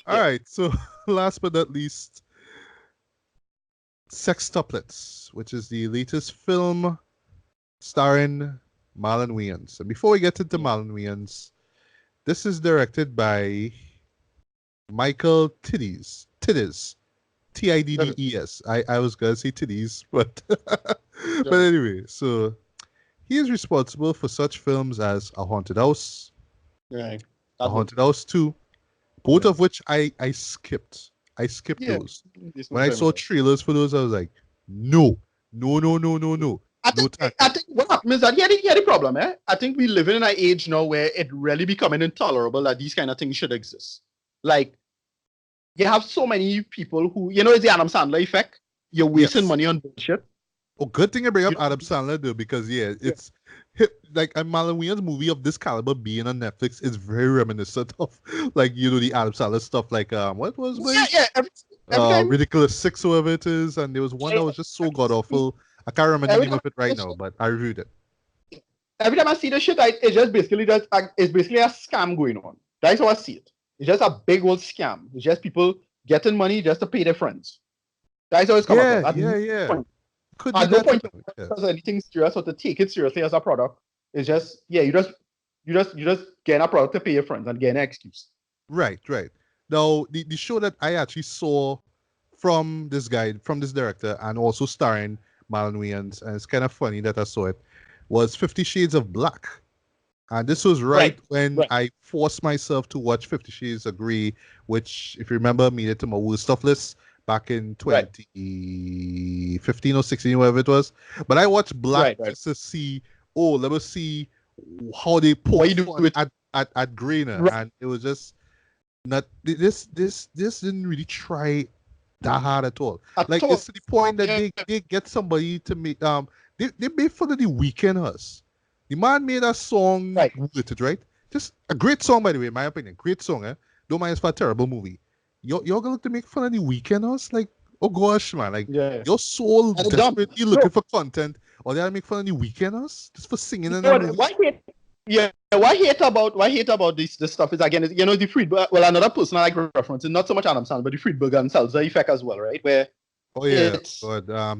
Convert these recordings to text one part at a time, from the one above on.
All right. So last but not least, Sextuplets, which is the latest film starring Marlon Wayans. And before we get into Marlon Wayans, this is directed by Michael Tiddes. Tiddes. Tiddes. I was gonna say Tiddes, but but anyway, so he is responsible for such films as A Haunted House, Right. A Haunted House 2, both of which I skipped. I skipped those. When I saw trailers for those, I was like, no. I think what happens is that here the problem, eh? I think we live in an age now where it really becoming intolerable that these kind of things should exist. Like, you have so many people who, it's the Adam Sandler effect. You're wasting money on bullshit. Oh, good thing I bring up Adam Sandler though, because it's like a Marlon Wayans movie of this caliber being on Netflix is very reminiscent of like the Adam Sandler stuff. Like what was every time, Ridiculous Six or whatever it is, and there was one that was just so god awful. I can't remember the name of it right now, but I reviewed it. Every time I see the shit, it's just basically it's basically a scam going on. That's how I see it. It's just a big old scam. It's just people getting money just to pay their friends. That's how it's come across. At no point because anything serious or to take it seriously as a product. It's just you just getting a product to pay your friends and getting an excuse. Right. Now the show that I actually saw from this director and also starring Marlon Wayans, and it's kind of funny that I saw it, was 50 Shades of Black. And this was when I forced myself to watch 50 Shades of Grey, which, if you remember, made it to my worst stuff list back in 2015 or 16, whatever it was. But I watched Black just to see, let me see how they pour at Grey now. And it was just not, this didn't really try that hard at all. It's to the point that they get somebody to make, they made fun of The Weeknd us. The man made a song with it, right? Just a great song, by the way, in my opinion. Great song, eh? Don't mind it's for a terrible movie. You're gonna look to make fun of The Weeknd us? Like, oh gosh, man. Like, your soul desperately looking for content, or they gotta make fun of The Weeknd us? Just for singing in a movie? What I hate about this stuff is, again, the Friedberg, well, another person I like referencing, not so much Adam Sandler, but the Friedberg and Salzer effect as well, right? Where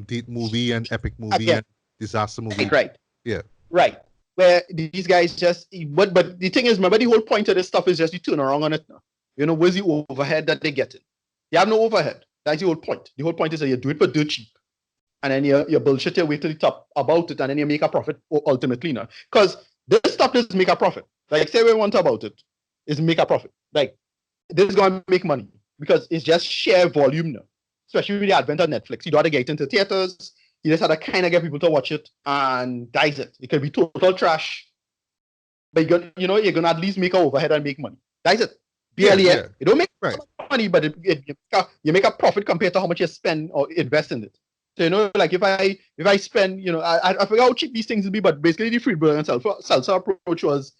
date movie and epic movie and disaster movie. Right. Yeah. Right. Where these guys just, but the thing is, remember, the whole point of this stuff is just you turn around on it now. Where's the overhead that they get it? You have no overhead. That's the whole point. The whole point is that you do it for dirt cheap. And then you bullshit your way to the top about it, and then you make a profit ultimately now. Because this stuff doesn't make a profit. Like, say what we want about it, is make a profit. Like, this is going to make money because it's just sheer volume now. Especially with the advent of Netflix. You don't have to get into theaters. You just have to kind of get people to watch it, and that's it. It could be total trash, but you're gonna at least make an overhead and make mony. That's it. Barely it. You don't make money, but you make a profit compared to how much you spend or invest in it. So like if I spend, I forget how cheap these things will be, but basically the Friedberg and Salsa approach was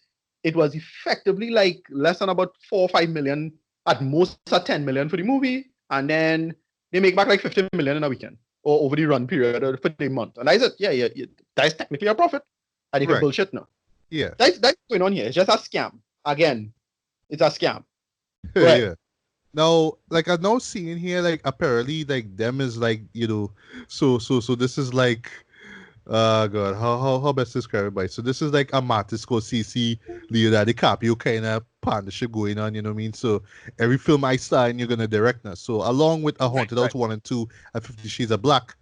effectively like less than about 4 or 5 million, at most at 10 million for the movie, and then they make back like 50 million in a weekend. Or over the run period or for the month. And I said, that's technically a profit. And you can bullshit now. Yeah. That's going on here. It's just a scam. Again, it's a scam. Yeah. Now, like I'm now seeing here, like apparently like them is like, so this is like God, how best to describe it by? So this is like a Martin Scorsese, Leonardo DiCaprio kind of partnership going on, you know what I mean? So every film I star in, you're gonna direct now. So along with A Haunted House 1 and 2 and 50 Shades of Black,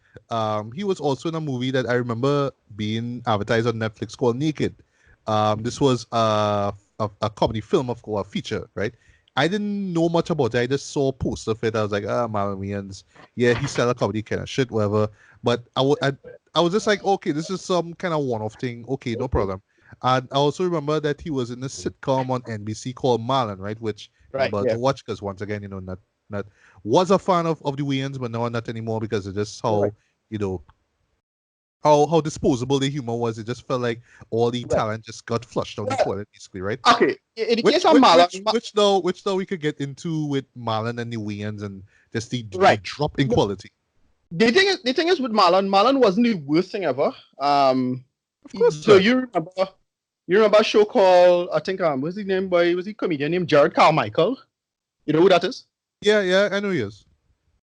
he was also in a movie that I remember being advertised on Netflix called Naked. This was a comedy film, of course, a feature, right? I didn't know much about it. I just saw a poster of it. I was like, Marlon Wayans, yeah, he sell a comedy kind of shit, whatever. But I was just like, okay, this is some kind of one-off thing. Okay, no problem. And I also remember that he was in a sitcom on NBC called Marlon, right? Which I'm about to watch because once again, not was a fan of the Wayans, but now not anymore because it's just how how disposable the humor was. It just felt like all the talent just got flushed down the toilet, basically, right? Okay. In the case of Marlon, which though we could get into with Marlon and the Wayans and just the drop in quality. The thing is with Marlon wasn't the worst thing ever. Of course. So you remember a show called, I think, what's his name? Was he a comedian named Jared Carmichael? You know who that is? Yeah, I know he is.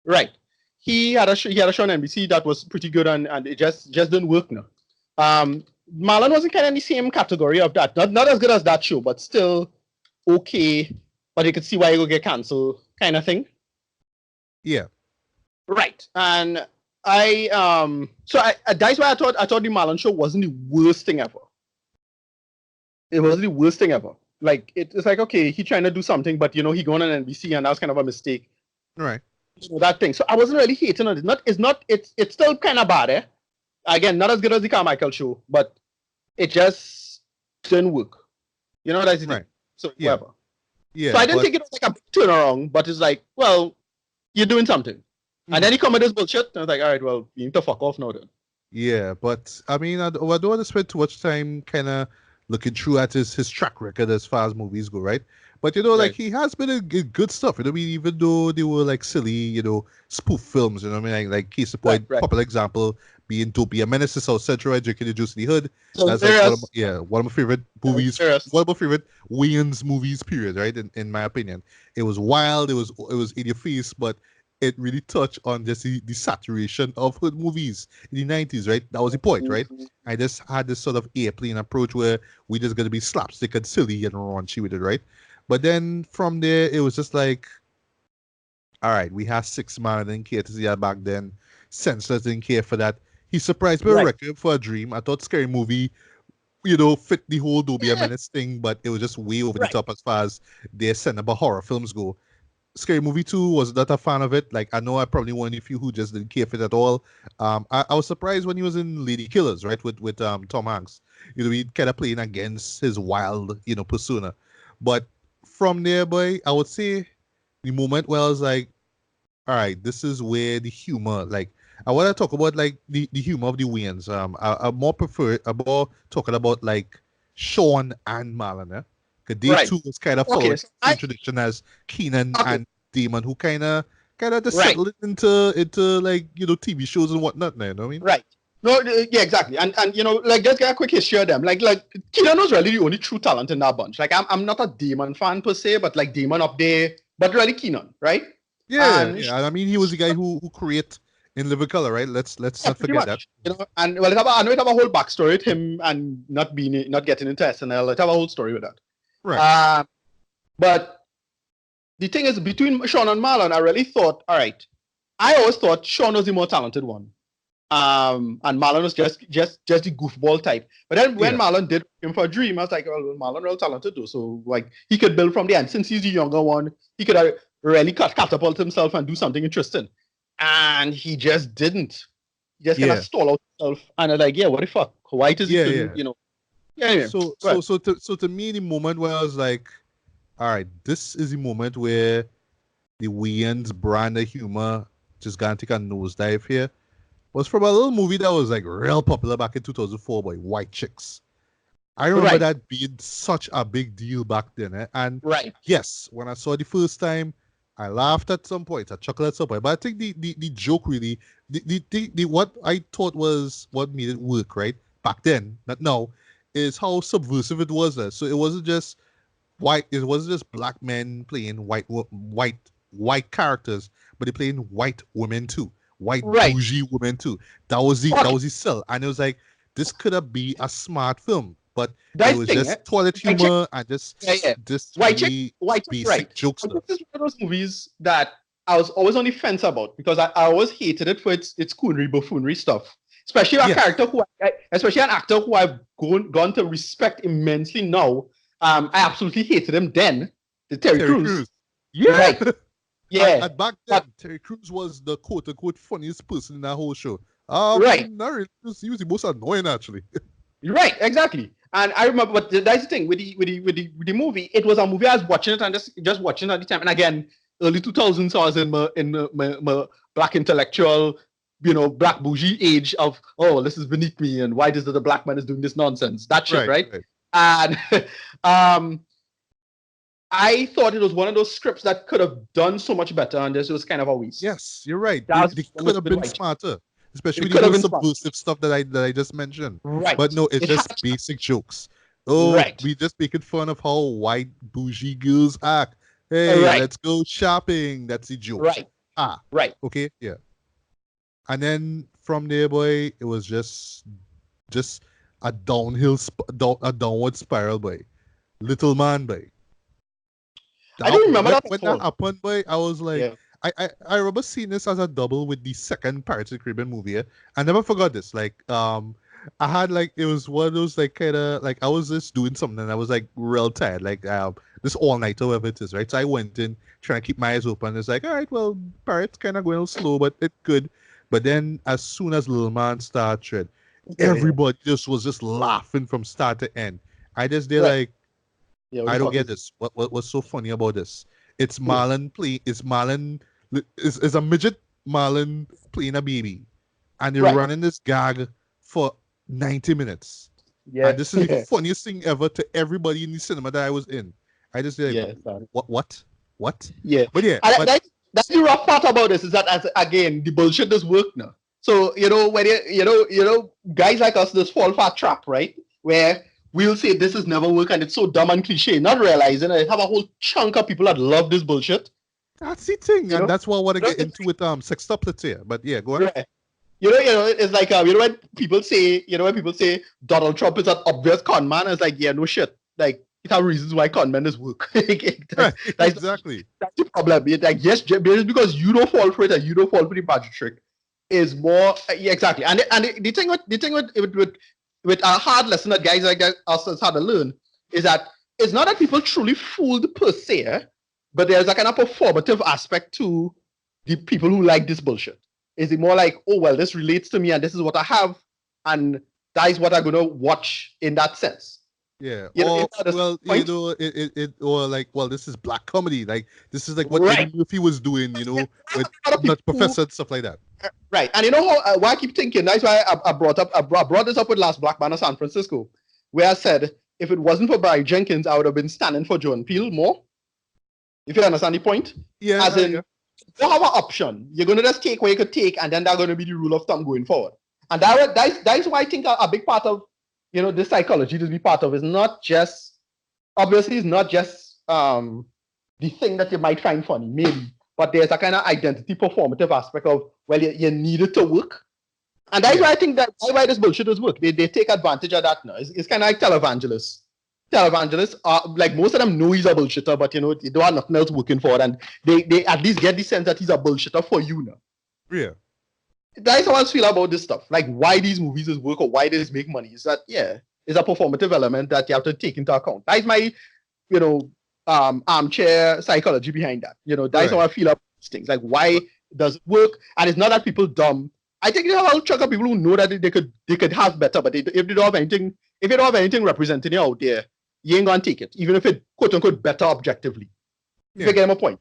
Right. He had a show on NBC that was pretty good, and it just didn't work now. Um, Marlon wasn't kind of in the same category of that. Not as good as that show, but still okay. But you could see why it would get canceled, kind of thing. Yeah. Right. And that's why I thought the Marlon show wasn't the worst thing ever. It wasn't the worst thing ever. Like it's like, okay, he trying to do something, but he going on NBC, and that was kind of a mistake. Right. That thing. So I wasn't really hating on it. It's still kind of bad, eh? Again, not as good as the Carmichael show, but it just didn't work. That's the thing. Right. So Yeah. whatever. Yeah. So I didn't think it was like a big turnaround, but it's like, well, you're doing something. And then he come with this bullshit, and I was like, all right, well, you need to fuck off now then. Yeah, but I mean, I don't want to spend too much time kind of looking through at his track record as far as movies go, right? But like Right. he has been in good stuff. I mean, even though they were like silly, spoof films. I mean, like case in point, Right. popular example being "Don't Be a Menace to South Central," and "Drinking the Juice in the Hood." So That's like serious. one of my favorite movies. Serious. One of my favorite Wayans movies. Period. Right? In my opinion, it was wild. It was in your face, but it really touched on just the saturation of hood movies in the 90s, right? That was the point, right? I just had this sort of airplane approach where we just gonna be slapstick and silly and raunchy with it, right? But then from there, it was just like, all right, we had Six Man, I didn't care to see that back then. Senseless didn't care for that. He surprised me with Right. Requiem for a Dream. I thought Scary Movie, fit the whole Don't Be a Yeah. Menace thing, but it was just way over the Right. top as far as their cinema horror films go. Scary Movie 2 was not a fan of it. Like, I know I probably one of the few who just didn't care for it at all. I was surprised when he was in Lady Killers, right, with Tom Hanks. He kind of playing against his wild, persona. But from there, boy, I would say the moment where I was like, all right, this is where the humor, like, I want to talk about like the humor of the Wayans. I more prefer about talking about like Sean and Marlon, because they Right. too was kind of Okay. following So the same tradition as Keenan okay. and Damon, who kind of just Right. settled it into like TV shows and whatnot. Now, you know what I mean? Right. No, yeah, exactly. And like just get a quick history of them. Like Keenan was really the only true talent in that bunch. Like I'm not a Damon fan per se, but like Damon up there, but really Keenan, right? And Yeah. I mean, he was the guy who create In Living Color, right? Let's yeah, not pretty forget that. much. And well, I know it have a whole backstory with him and not getting into SNL. It have a whole story with that. Right. But the thing is, between Sean and Marlon, I really thought, all right. I always thought Sean was the more talented one. And Marlon was just the goofball type. But then when Marlon did him for a Dream, I was like, well, Marlon real talented though. So like he could build from the end. Since he's the younger one, he could really catapult himself and do something interesting. And he just didn't. He just kind of stall out himself. And I was like, yeah, what the fuck? Why does he couldn't, Yeah, anyway. So to me, the moment where I was like, all right, this is the moment where the Wayans brand of humor just gonna take a nosedive here, was from a little movie that was like real popular back in 2004 by White Chicks. I remember that being such a big deal back then. And yes, when I saw it the first time, I laughed at some point, I chuckled at some point. But I think the joke really, the what I thought was what made it work, right? Back then, not now, is how subversive it was. So it wasn't just black men playing white characters, but they playing white women too, white bougie women too. That was the sell, and it was like this could have been a smart film, but it was just toilet humor and just really basic jokes. This is one of those movies that I was always on the fence about because I always hated it for its coonery buffoonery stuff. Especially a character especially an actor who I've gone to respect immensely now. I absolutely hated him then. Terry Crews. Yeah. Right. Yeah. And back then, Terry Crews was the quote unquote funniest person in that whole show. Right. He was the most annoying actually. Right, exactly. And I remember, but that's the thing with the movie. It was a movie I was watching it and just watching it at the time. And again, early 2000s, I was in my black intellectual, black bougie age of, oh, this is beneath me, and why is it the black man is doing this nonsense? That shit, right? And I thought it was one of those scripts that could have done so much better, and this was kind of a waste. Yes, you're right. They could have been smarter, especially with the subversive stuff that I just mentioned. Right. But no, it's just basic jokes. Oh, we just making fun of how white bougie girls act. Hey, Right, let's go shopping. That's the joke. right, Ah, right. okay, yeah. And then from there, boy, it was just a a downward spiral, boy. Little man, boy. I That don't remember that when at that all. happened, boy, I was like, Yeah. I remember seeing this as a double with the second Pirates of the Caribbean movie. Yeah? I never forgot this. I had like it was one of those like kind of like I was just doing something and I was like real tired, like this all night or whatever it is, right? So I went in trying to keep my eyes open. It's like, all right, well, Pirates kind of going a little slow, but it good. But then as soon as Little Man started, Yeah, yeah. everybody just was just laughing from start to end. I just did Right. like Yeah, what the I don't fuck get is this. What's so funny about this? It's yeah. Marlon play. It's Marlon. Is a midget Marlon playing a baby, and they're Right. running this gag for 90 minutes. And Yeah. this is the Yeah. funniest thing ever to everybody in the cinema that I was in. I just like, Yeah. Sorry. what? Yeah. But yeah, And but that's the rough part about this is that as again the bullshit does work now. So when guys like us just fall for a trap, right? Where we'll say this has never worked and it's so dumb and cliche, not realizing that I have a whole chunk of people that love this bullshit. that's the thing, You and know, that's what I want to get it's into with sextuplets here. But yeah, go on. right. It's like when people say Donald Trump is an obvious con man, it's like, yeah, no shit. Like it have reasons why con men is work. Right, That's exactly. that's the problem. It's like yes, just because you don't fall for it and you don't fall for the magic trick is more yeah, exactly. The thing with a hard lesson that guys like us has had to learn is that it's not that people truly fooled per se, but there's a kind of performative aspect to the people who like this bullshit. Is it more like, oh well, this relates to me and this is what I have, and that is what I'm gonna watch in that sense. Yeah. You Or know the well, point? or like, well, this is black comedy. Like this is like what Eddie Right. Murphy was doing, with A lot of Nut people Professor and stuff like that. right, and you know how why I keep thinking. That's why I brought this up with Last Black Man of San Francisco, where I said if it wasn't for Barry Jenkins, I would have been standing for Jordan Peele more. If you understand the point, as Yeah, in yeah. you have an option. You're going to just take what you could take, and then that's going to be the rule of thumb going forward. And that's why I think a big part of this psychology to be part of is not just obviously it's not just the thing that you might find funny, maybe, but there's a kind of identity performative aspect of well, you need it to work. And that's Yeah. why I think that's why this bullshit does work. They take advantage of that now. It's kind of like televangelists. Televangelists are like most of them know he's a bullshitter, but they don't have nothing else working for it, and they at least get the sense that he's a bullshitter for you now. Yeah. That's how I feel about this stuff. Like why these movies is work or why they make money. Is that it's a performative element that you have to take into account. That's my you know armchair psychology behind that. That's how Right. I feel about these things. Like why But does it work? And it's not that people dumb. I think there are a whole chunk of people who know that they could have better, but if they don't have anything, if you don't have anything representing you out there, you ain't gonna take it, even if it quote unquote better objectively. If you yeah. get my point.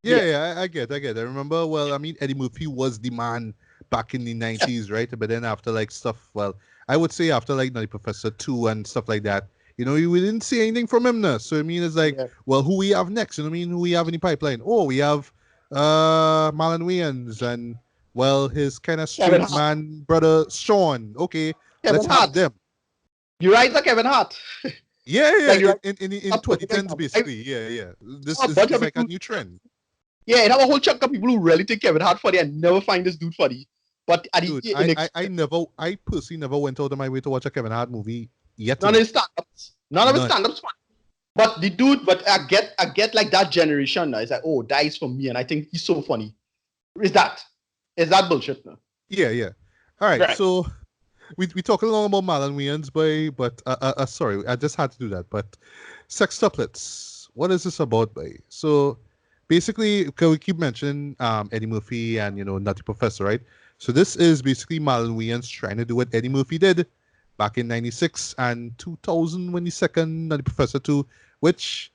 Yeah, Yeah. yeah, I get. I remember, well, I mean, Eddie Murphy was the man back in the 90s, right? But then after like stuff, well, I would say after like Nutty Professor 2 and stuff like that, we didn't see anything from him now. So I mean it's like, Yeah. well, who we have next? You know what I mean? Who we have in the pipeline? Oh, we have Marlon Wayans and well his kind of Kevin straight Hart. man brother Sean. Okay, Kevin let's have Hart. them. You right, like Kevin Hart. Yeah, Like yeah, you right. in A perfect 2010s example. I basically. Yeah, yeah. This saw a is bunch this is of like a people. new trend. Yeah, it have a whole chunk of people who really take Kevin Hart funny and never find this dude funny. But at the, Dude, in ex- I personally never went out of my way to watch a Kevin Hart movie yet to none of me. his stand-ups, none of his None. stand-ups funny. But the dude, but I get like that generation now. It's like, oh, that is for me, and I think he's so funny. Is that is that bullshit now? Yeah, yeah. All right, Right. so we talk a lot about Marlon Wayans, boy, but sorry, I just had to do that. But Sextuplets, what is this about, boy? So basically, because we keep mentioning Eddie Murphy and Nutty Professor, right? So this is basically Marlon Wayans trying to do what Eddie Murphy did back in '96 and 2000 when the second Nutty Professor 2, which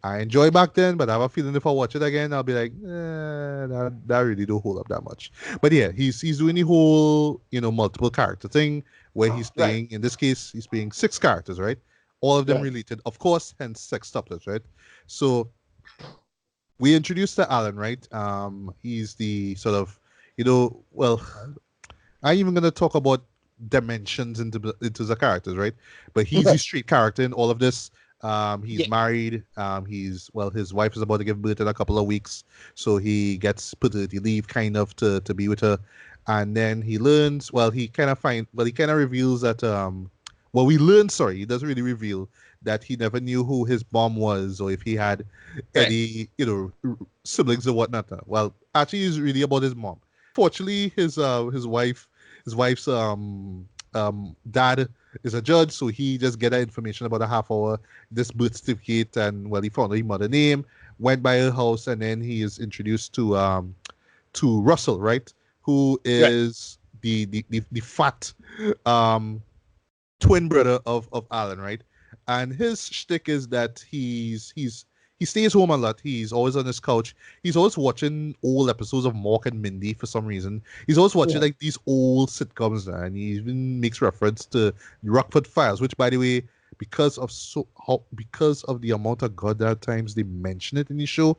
I enjoy back then, but I have a feeling if I watch it again, I'll be like, that really don't hold up that much. But yeah, he's doing the whole multiple character thing where he's Right. playing. In this case, he's playing six characters, right? All of them Right. related, of course, hence sextuplets, right? So we introduced to Alan, right? He's the sort of, well, I'm even gonna talk about dimensions into the characters, right? But he's the street character in all of this. He's Yeah. married. His wife is about to give birth in a couple of weeks, so he gets paternity leave kind of to be with her. And then he learns, he kind of reveals that we learn, sorry, he doesn't really reveal that he never knew who his mom was or if he had Right. any, siblings or whatnot. Well, actually, it's really about his mom. Fortunately, his wife's dad is a judge, so he just get that information about a half hour, this birth certificate, and he found her mother name, went by her house, and then he is introduced to Russell, right? Who Right. is the fat um twin brother of Alan, right? And his shtick is that he stays home a lot. He's always on his couch. He's always watching old episodes of Mork and Mindy for some reason. He's always watching Yeah. like these old sitcoms, and he even makes reference to Rockford Files, which, by the way, because of the amount of goddamn times they mention it in the show,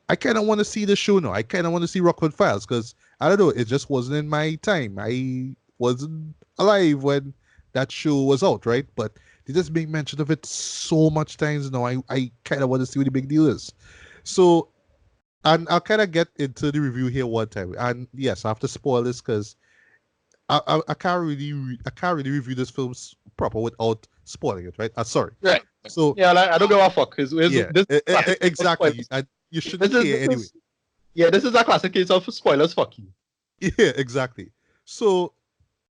I kind of want to see the show now. I kind of want to see Rockford Files because I don't know, it just wasn't in my time. I wasn't alive when that show was out, right? But they just make mention of it so much times now. I kind of want to see what the big deal is. So, and I'll kind of get into the review here one time. And yes, I have to spoil this because I can't really review this film proper without spoiling it, right? Sorry. Right. So Yeah, like, I don't give a fuck. yeah, This classic case of exactly. spoilers. And you This shouldn't is care this anyway. is yeah, this is a classic case of spoilers. Fuck you. Yeah, exactly. So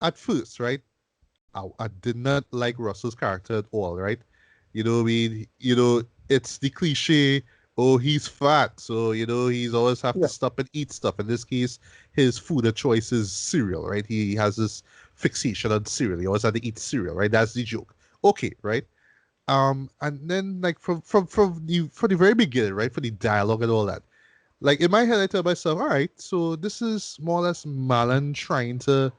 at first, right, I did not like Russell's character at all, right? It's the cliche, oh, he's fat, so he's always have to Yeah. stop and eat stuff. In this case, his food of choice is cereal, right? He has this fixation on cereal. He always had to eat cereal, right? That's the joke. Okay, right? And then like from the very beginning, right? For the dialogue and all that. Like in my head, I tell myself, all right, so this is more or less Marlon trying to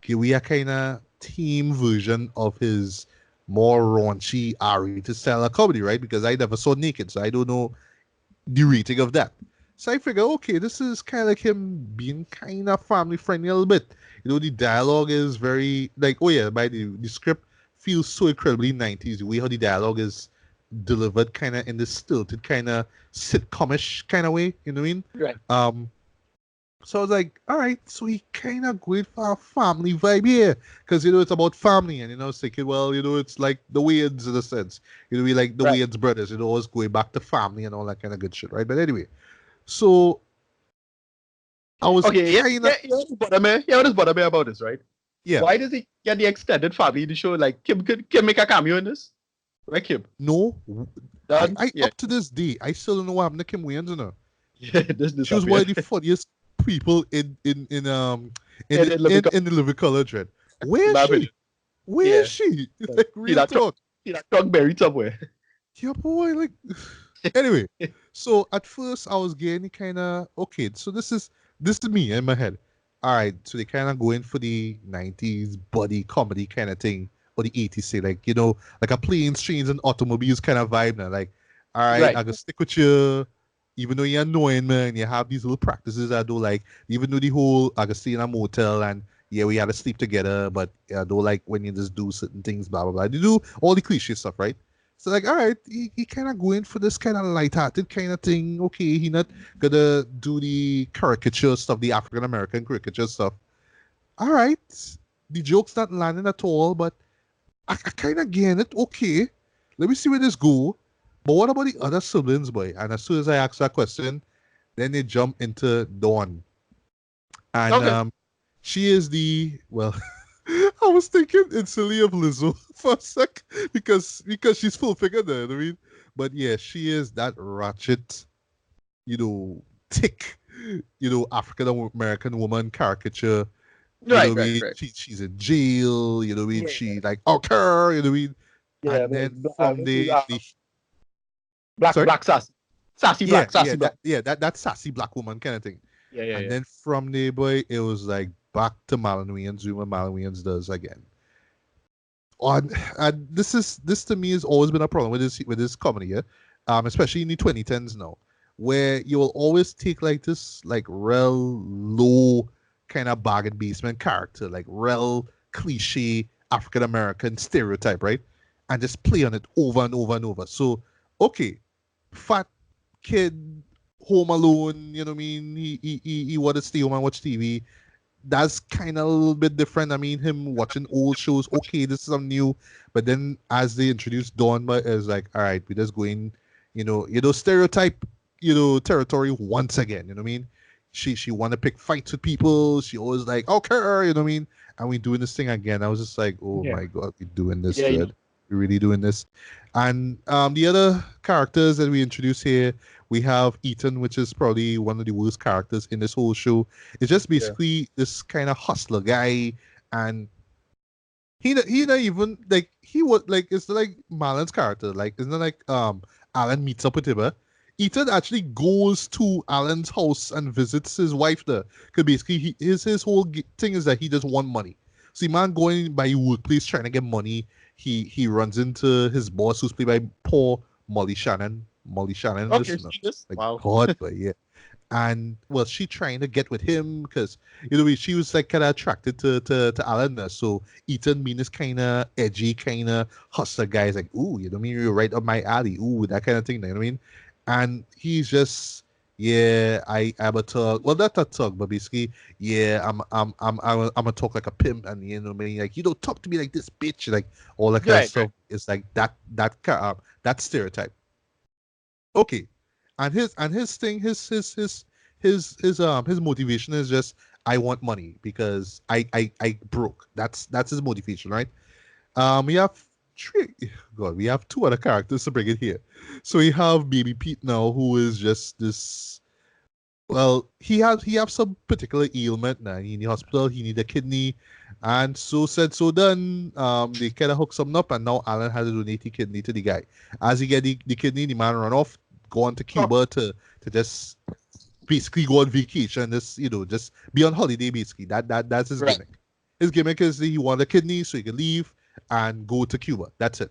give we a kind of team version of his more raunchy R-rated style of comedy, right? Because I never saw Naked, so I don't know the rating of that. So I figure, okay, this is kind of like him being kind of family friendly a little bit. The dialogue is very like, oh yeah, by the script feels so incredibly 90s. The way how the dialogue is delivered, kind of in this stilted, kind of sitcomish kind of way. You know what I mean? Right. Um, so I was like, all right, so he kind of going for a family vibe here. Because, it's about family. And, I was thinking, well, it's like the Wayans in a sense. We like the Right. Wayans brothers, always going back to family and all that kind of good shit, right? But anyway, so I was Okay. Yeah. kind of, Yeah. Yeah. What bother me? Yeah. What does bother me about this? Right. yeah, Why does he get the extended family to show? Like Kim make a cameo in this? Like Kim. no. Done. I Yeah. up to this day, I still don't know what happened to Kim Wayans, Yeah. This She was one of disappeared. the funniest people And then Living in the Living Color Dread. Where in is my opinion. she? Where is Yeah. she? But Like see real that truck. talk. See that truck buried somewhere. Yeah, boy. Like anyway. So at first I was getting kind of okay. So this is me in my head. All right. So they kind of going for the '90s buddy comedy kind of thing, or the '80s, say like like a planes, trains, and automobiles kind of vibe now. Like, all right, Right. I gonna stick with you. Even though you're annoying, man, you have these little practices I do like. Even though the whole I could stay in a motel and yeah, we had to sleep together, but I don't like when you just do certain things, blah blah blah. You do all the cliche stuff, right? So like, all right, he kind of going for this kind of light-hearted kind of thing. Okay, he not gonna do the caricature stuff, the African American caricature stuff. All right, the joke's not landing at all, but I kind of get it. Okay, let me see where this go. But what about the other siblings, boy? And as soon as I ask that question, then they jump into Dawn, and Okay. she is the well. I was thinking instantly of Lizzo for a sec because she's full figure there. I mean, but yeah, she is that ratchet, thick, African American woman caricature. You know Right. what I Right. mean? Right. She's in jail. You know what I mean? Yeah. She like okay. You know what I mean? Yeah. And then from This is the black sorry, black sassy. Sassy yeah, black. yeah, Sassy black. that sassy black woman kind of thing. Yeah. Yeah. And Yeah. then from there, boy, it was like back to Marlon Wayans, doing what Marlon Wayans does again. On and this to me has always been a problem with this comedy, yeah? Especially in the 2010s now, where you will always take like this like real low kind of bargain basement character, like real cliche African American stereotype, right? and just play on it over and over and over. So, okay, fat kid home alone, you know what I mean? He want to stay home and watch TV. That's kind of a little bit different. I mean, him watching old shows, okay, this is something new. But then as they introduced Dawn, but it's like, all right, we're just going, stereotype, territory once again. You know what I mean? She want to pick fights with people. She always like, okay, you know what I mean? And we doing this thing again. I was just like, oh Yeah. my god, we doing this, Yeah, you know. Dread. We're really doing this. And the other characters that we introduce here, we have Ethan, which is probably one of the worst characters in this whole show. It's just Yeah. basically this kind of hustler guy, and he not even like he was like it's like Marlon's character. Like it's not like Alan meets up with him. Ethan actually goes to Alan's house and visits his wife there. Because basically his whole thing is that he just want money. See, man going by workplace trying to get money. He runs into his boss who's played by poor Molly Shannon. Molly Shannon, Okay, listen up. see this? Like Wow. God, but yeah. And well, she trying to get with him because she was like kind of attracted to Alan. So Ethan mean is kind of edgy, kind of hustler guy. He's like, ooh, you know what I mean? You're right up my alley. Ooh, that kind of thing. You know what I mean? And he's just, yeah, I'm a thug. Well, not a thug, but basically, yeah, I'm a talk like a pimp, and you know what I mean? Like, you don't talk to me like this, bitch. Like all that kind of Right, stuff. It's like that stereotype. Okay, and his thing, his motivation is just I want money because I broke. That's his motivation, right? We have three. God, we have two other characters to bring it here. So we have Baby Pete now, who is just this. Well, he have some particular ailment now. He in the hospital. He need a kidney, and so said so done. They kind of hook something up, and now Alan has to donate the kidney to the guy. As he get the kidney, the man run off, go on to right. Cuba to just basically go on vacation. Just just be on holiday. Basically, that's his Right. gimmick. His gimmick is that he want a kidney so he can leave and go to Cuba. That's it.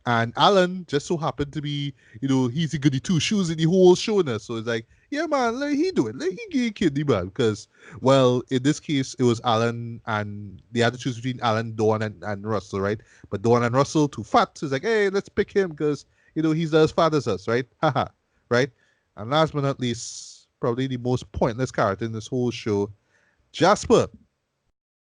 And Alan just so happened to be, he's the goody two shoes in the whole show now. So it's like, yeah, man, let he do it. Let he get kidney, man. Because, well, in this case, it was Alan and they had to choose between Alan, Dawn, and Russell, right? But Dawn and Russell too fat. So it's like, hey, let's pick him because, he's as fat as us, right? Haha, right? And last but not least, probably the most pointless character in this whole show, Jasper,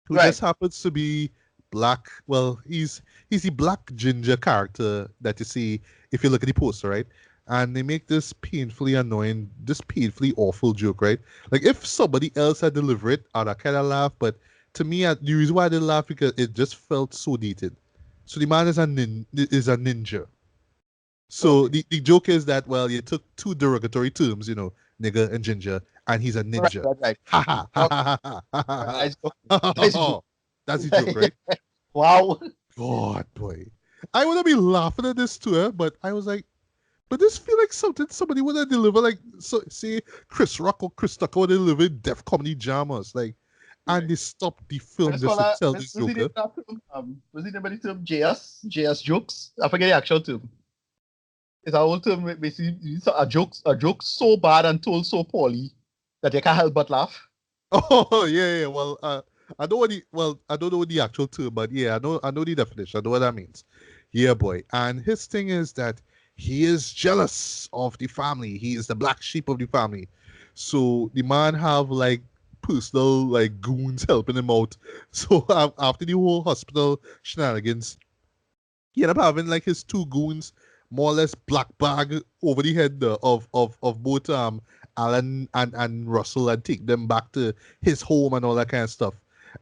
who Right. just happens to be black. Well, he's the black ginger character that you see if you look at the poster, right? And they make this painfully annoying, this painfully awful joke, right? Like if somebody else had delivered it, I'd have kind of laugh. But to me, the reason why I didn't laugh because it just felt so dated. So the man is a ninja. So Okay. the joke is that well, you took two derogatory terms, nigger and ginger, and he's a Right, ninja. right, right. Ha ha ha Okay. ha ha ha ha ha. Nice joke. Ha, ha, ha, Nice ha. joke. That's the joke, right? Wow. God, boy. I would have been laughing at this too, but I was like, but this feel like something somebody would have delivered, like, so, say, Chris Rock or Chris Tucker would have delivered Def Comedy Jammers, like, and Right. they stopped the What film is just called to that? tell this Was he joker. named after him? Was he named by the term JS? JS jokes? I forget the actual term. It's an old term. Basically, it's a joke so bad and told so poorly that you can't help but laugh. Oh yeah, yeah. Well, I don't know the actual term, but yeah, I know the definition. I know what that means. Yeah, boy. And his thing is that he is jealous of the family. He is the black sheep of the family. So the man have like personal like goons helping him out. So after the whole hospital shenanigans, he ended up having like his two goons more or less black bag over the head of both Alan and Russell and take them back to his home and all that kind of stuff.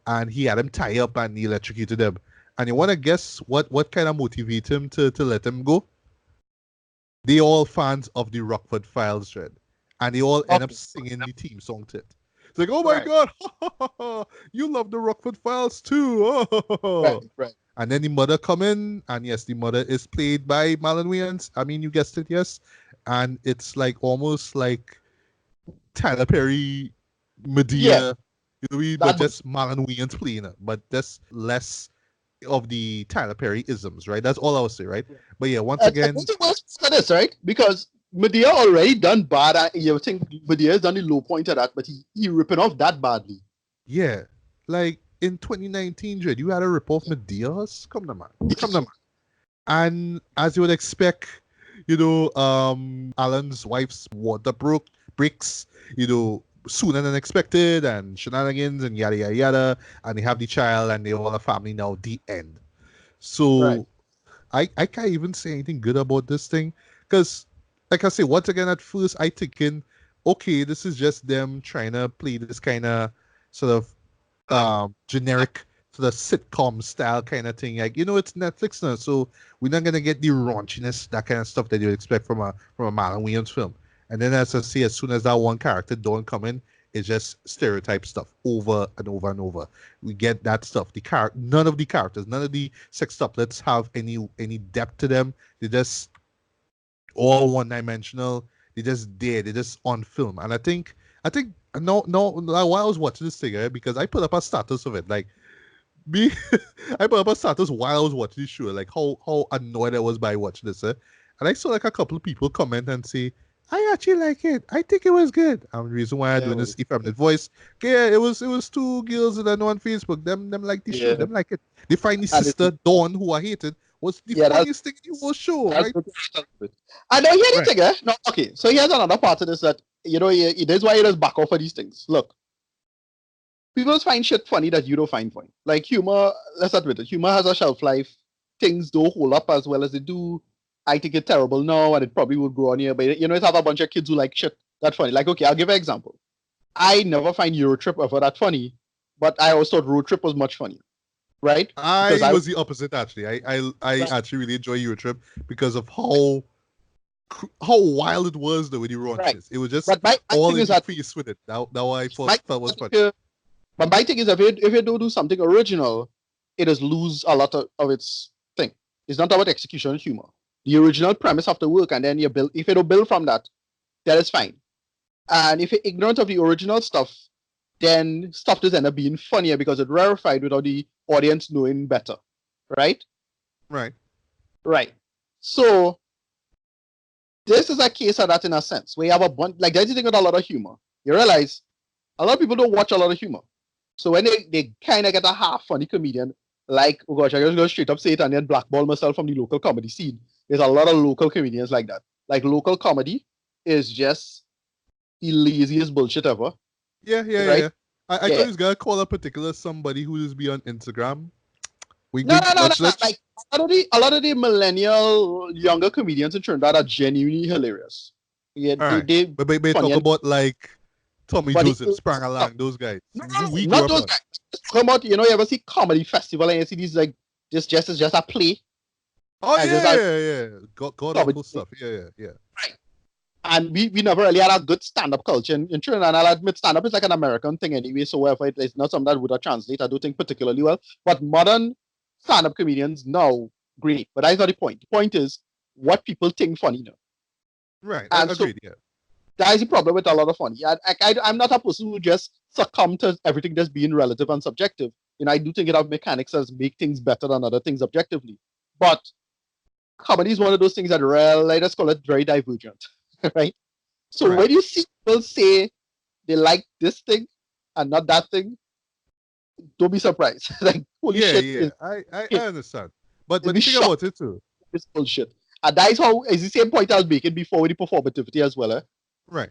And he had them tie up and he electrocuted them. And you wanna guess what kind of motivate him to let him go? They all fans of the Rockford Files, Dread. And they all end up Okay. singing the theme song to it. It's like, oh my Right. god, you love the Rockford Files too. Right. Oh. Right. And then the mother come in, and yes, the mother is played by Marlon Wayans. I mean, you guessed it, yes. And it's like almost like Tyler Perry, Yeah. Medea, but That. just Marlon Wayans playing it, but just less of the Tyler Perry isms, right? That's all I would say, right? But yeah, once I again, think it was for this, right? Because Medea already done bad. You think Medea has done the low point of that, but he ripping off that badly. yeah, like in 2019, Dread, you had a rip off Medea's. Come on, man. Come on, man. And as you would expect, Alan's wife's water breaks, sooner than expected, and shenanigans and yada yada yada, and they have the child, and they all a family now. The end. Right. So I can't even say anything good about this thing, because, like I say, once again, at first I thinking, okay, this is just them trying to play this kind of sort of generic sort of sitcom style kind of thing. Like, it's Netflix now, so we're not gonna get the raunchiness, that kind of stuff that you expect from a Marlon Wayans film. And then, as I say, as soon as that one character don't come in, it's just stereotype stuff over and over and over. We get that stuff. None of the characters, none of the sextuplets have any depth to them. They just all one dimensional. They just there. They just on film. And I think no no like, while I was watching this thing, because I put up a status of it, like me, I put up a status while I was watching the show, like how annoyed I was by watching this, and I saw like a couple of people comment and say, I actually like it. I think it was good. And the reason why I'm Yeah. doing this effeminate voice, yeah, it was two girls that I know on Facebook. Them like the show. Yeah. Them like it. They find the And sister Dawn, who I hated, was the yeah, funniest thing in the whole show, that's right? what I know. Here's the Right. thing, eh? No, okay. So here's another part of this that it is why it is back off for these things. Look, people find shit funny that you don't find funny. Like humor, let's admit it. Humor has a shelf life. Things don't hold up as well as they do. I think it's terrible now, and it probably would grow on here. But it have a bunch of kids who like shit that funny. Like, okay, I'll give you an example. I never find Eurotrip ever that funny, but I always thought Road Trip was much funnier, right? Because I I was the opposite actually. I actually really enjoy Eurotrip because of how wild it was though when you right. raunchiness. It was just But my all thing in is the that face with it. That what I my felt was funny. but my thing is if you don't do something original, it does lose a lot of its thing. It's not about execution and humor. The original premise have to work, and then you build. If you don't build from that, that is fine. And if you're ignorant of the original stuff, then stuff does end up being funnier because it's rarefied without the audience knowing better, right? Right. Right. So this is a case of that in a sense, where you have a bunch like that's the thing with a lot of humor. You realize a lot of people don't watch a lot of humor. So when they kind of get a half funny comedian, like, oh gosh, I just go straight up say it and then blackball myself from the local comedy scene. There's a lot of local comedians like that. Like local comedy is just the laziest bullshit ever, Yeah, yeah, yeah, right? yeah. I thought Yeah. he was gonna call a particular somebody who just be on Instagram. Wink No, no, wink no, no, nudge no. nudge. Like a lot of the millennial younger comedians in Trinidad are genuinely hilarious. Yeah, All right. they But funny talk and about like Tommy but Joseph, the Sprang no, Along, those guys no, who no, we grew not up those on. guys. Just talking about you ever see comedy festival and you see these like just a play Oh and just yeah, a yeah, yeah. God comedy. awful stuff. Yeah, yeah, yeah. Right. And we never really had a good stand-up culture in Trinidad. And I'll admit stand-up is like an American thing anyway, so wherever it's not something that would translate, I don't think particularly well. But modern stand-up comedians now, great. But that's not the point. The point is what people think funny now. Right. And so Agreed. Yeah. that is the problem with a lot of funny. I'm not a person who just succumb to everything just being relative and subjective. I do think it have mechanics that make things better than other things objectively. But comedy is one of those things that let us call it very divergent, right? So Right. when you see people say they like this thing and not that thing, don't be surprised. Like, holy Yeah, shit, yeah. I it, understand. But it'll the be thing shocked about it too. this bullshit. And that is the same point I was making before with the performativity as well. Eh? Right.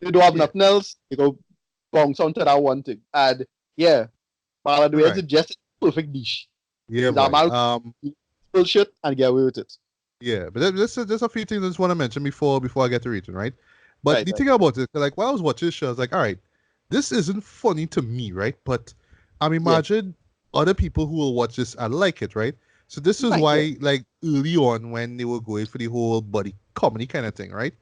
You don't have Yeah. nothing else, you go bounce onto that one thing. And yeah, Marlon Wayans Right. is just a perfect niche. Yeah, He's a boy. man bullshit and get away with it. Yeah, but there's a few things I just want to mention before I get to reaching, right? But Right, the right. thing about it, like while I was watching the show, I was like, all right, this isn't funny to me, right? But I'm Yeah. imagine other people who will watch this and like it, right? So this is Right, yeah. why, like early on when they were going for the whole buddy comedy kind of thing, right?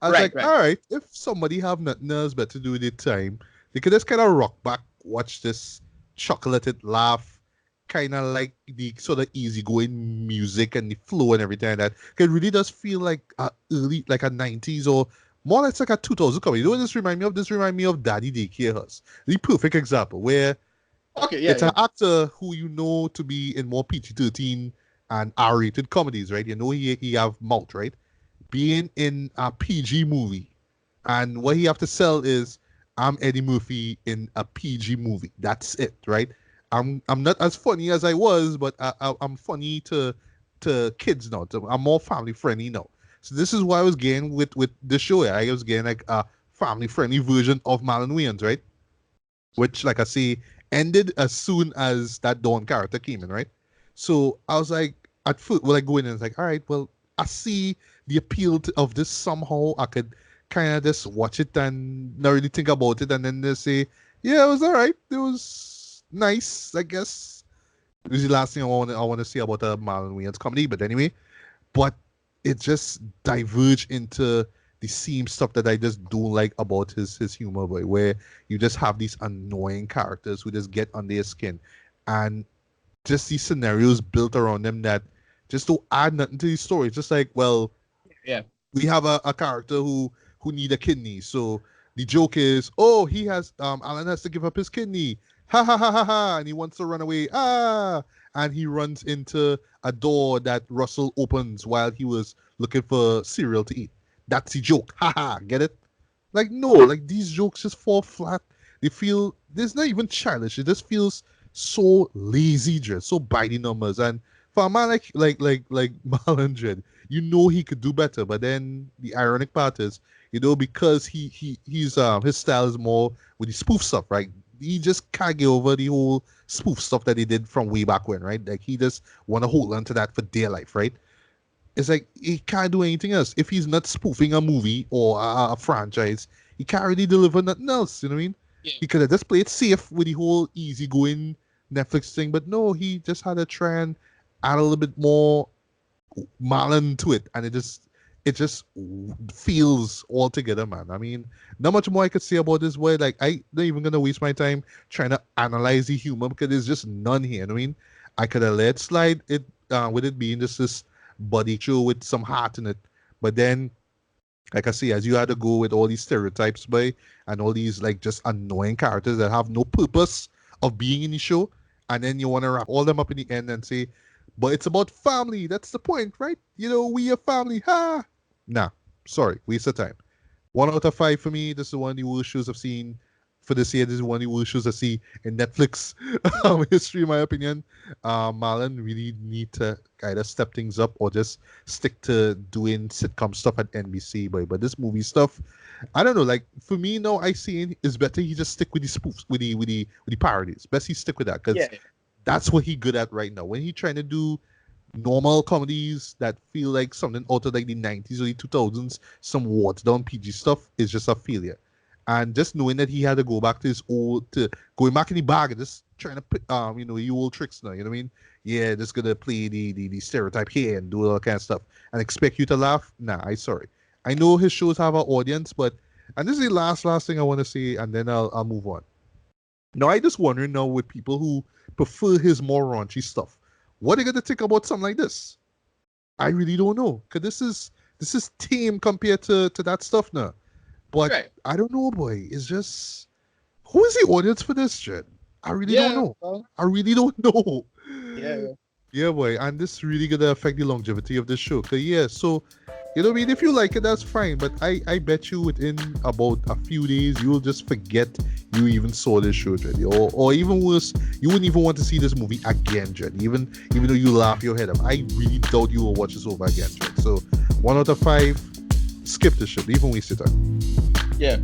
I was Right, like, right. all right, if somebody have nothing else better to do with their time, they could just kind of rock back, watch this, chuckle at it, laugh, kind of like the sort of easygoing music and the flow and everything like that. It really does feel like a early, like a 90s or more like a 2000 comedy. You know what this remind me of? This remind me of Daddy Daycare House. The perfect example where Okay, yeah, it's an yeah. actor who you know to be in more PG-13 and R-rated comedies, right? You know he have mouth, right? Being in a PG movie, and what he have to sell is I'm Eddie Murphy in a PG movie. That's it, right? I'm not as funny as I was, but I'm funny to to kids now. I'm more family friendly now. So this is what I was getting with the show. I was getting like a family friendly version of Marlon Wayans, right? Which, like I say, ended as soon as that Dawn character came in, right? So I was like, at first, well, I go in and it's like, all right, well, I see the appeal of this somehow. I could kind of just watch it and not really think about it, and then they say, yeah, it was all right. It was nice, I guess. This is the last thing I want to say about a Marlon Wayans comedy, but anyway, but it just diverged into the same stuff that I just don't like about his humor, boy, where you just have these annoying characters who just get under your skin, and just these scenarios built around them that just don't add nothing to the story. It's just like, well, Yeah. we have a character who need a kidney. So the joke is, oh, he has Alan has to give up his kidney. Ha ha ha ha ha! And he wants to run away. Ah! And he runs into a door that Russell opens while he was looking for cereal to eat. That's the joke. Ha ha! Get it? Like no, like these jokes just fall flat. They feel there's not even childish. It just feels so lazy, just so by the numbers. And for a man like Marlon Dread, you know he could do better. But then the ironic part is, because he's his style is more with the spoof stuff, right? He just can't get over the whole spoof stuff that he did from way back when, right? Like he just want to hold on to that for dear life, right? It's like he can't do anything else. If he's not spoofing a movie or a franchise, he can't really deliver nothing else. You know what I mean? Yeah. He could have just played safe with the whole easygoing Netflix thing, but no, he just had to try and add a little bit more Marlon to it, and it just feels all together, man. I mean, not much more I could say about this word. Like, I not even gonna waste my time trying to analyze the humor because there's just none here. You know what I mean, I could have let slide it with it being just this body show with some heart in it, but then like I say, as you had to go with all these stereotypes by and all these like just annoying characters that have no purpose of being in the show, and then you want to wrap all them up in the end and say, but it's about family. That's the point, right? We are family. Ha! Nah, sorry, waste of time. 1 out of 5 for me. This is one of the worst shows I've seen for this year. This is one of the worst shows I see in Netflix history, in my opinion. Marlon really need to either step things up or just stick to doing sitcom stuff at NBC. But this movie stuff, I don't know. Like for me, no, I see it's better he just stick with the spoofs, with the parodies. Best he stick with that because Yeah. that's what he good at right now. When he trying to do normal comedies that feel like something out of like the 90s or the 2000s, some watered down PG stuff is just a failure. And just knowing that he had to go back to his old, to going back in the bag and just trying to put, the old tricks now, you know what I mean? Yeah, just gonna play the stereotype here and do all that kind of stuff and expect you to laugh. Nah, I sorry. I know his shows have an audience, but and this is the last thing I want to say, and then I'll move on. Now I just wondering now with people who prefer his more raunchy stuff, what are they gonna think about something like this? I really don't know, cause this is tame compared to that stuff now. But Right. I don't know, boy. It's just who is the audience for this shit? I really don't Yeah. know. Well, I really don't know. yeah. Yeah, boy, and this really gonna affect the longevity of the show. Cause yeah, so you know what I mean. If you like it, that's fine. But I bet you within about a few days, you'll just forget you even saw this show, Jenny. Or even worse, you wouldn't even want to see this movie again, Jenny. Even though you laugh your head up, I really doubt you will watch this over again, Jenny. So 1 out of 5, skip this shit. Even waste your time. Yeah.